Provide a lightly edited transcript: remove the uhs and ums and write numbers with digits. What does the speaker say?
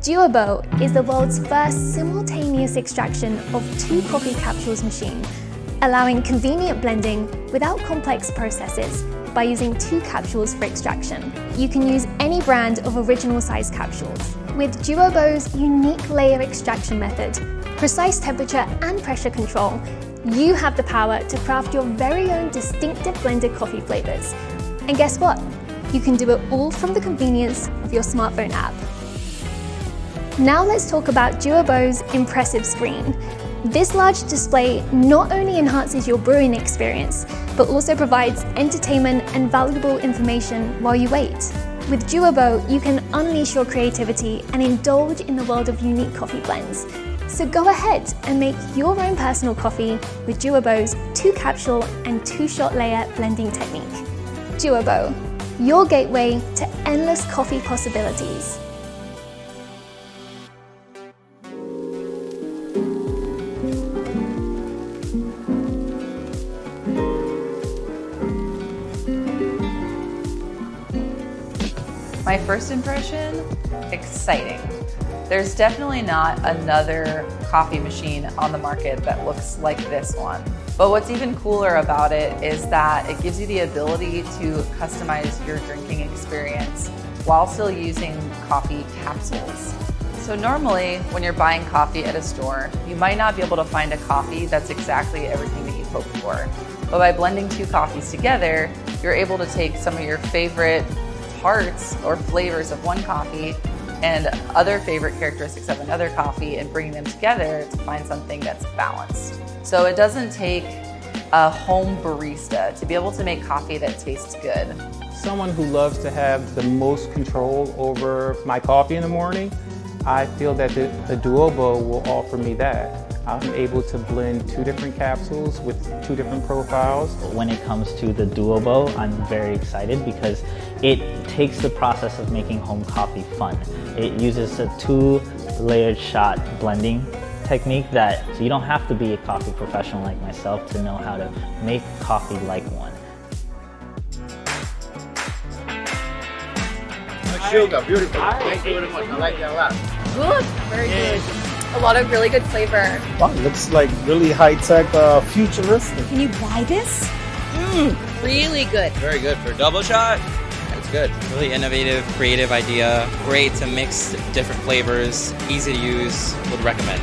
Duobo is the world's first simultaneous extraction of 2 coffee capsules machine, allowing convenient blending without complex processes by using 2 capsules for extraction. You can use any brand of original size capsules. With Duobo's unique layer extraction method, precise temperature and pressure control, you have the power to craft your very own distinctive blended coffee flavors. And guess what? You can do it all from the convenience of your smartphone app. Now let's talk about Duobo's impressive screen. This large display not only enhances your brewing experience, but also provides entertainment and valuable information while you wait. With Duobo, you can unleash your creativity and indulge in the world of unique coffee blends. So go ahead and make your own personal coffee with Duobo's 2 capsule and 2 shot layer blending technique. Duobo, your gateway to endless coffee possibilities. My first impression, exciting. There's definitely not another coffee machine on the market that looks like this one. But what's even cooler about it is that it gives you the ability to customize your drinking experience while still using coffee capsules. So normally, when you're buying coffee at a store, you might not be able to find a coffee that's exactly everything that you hoped for. But by blending 2 coffees together, you're able to take some of your favorite parts or flavors of one coffee and other favorite characteristics of another coffee and bring them together to find something that's balanced. So it doesn't take a home barista to be able to make coffee that tastes good. Someone who loves to have the most control over my coffee in the morning, I feel that the Duobo will offer me that. I'm able to blend 2 different capsules with 2 different profiles. When it comes to the Duobo, I'm very excited because it takes the process of making home coffee fun. It uses a 2-layered shot blending technique that so you don't have to be a coffee professional like myself to know how to make coffee like one. Sugar, beautiful. Thank you very much. I like that a lot. Good, very good. A lot of really good flavor. Wow, looks like really high-tech, futuristic. Can you buy this? Really good. Very good for a double shot. It's good. Really innovative, creative idea. Great to mix different flavors. Easy to use. Would recommend.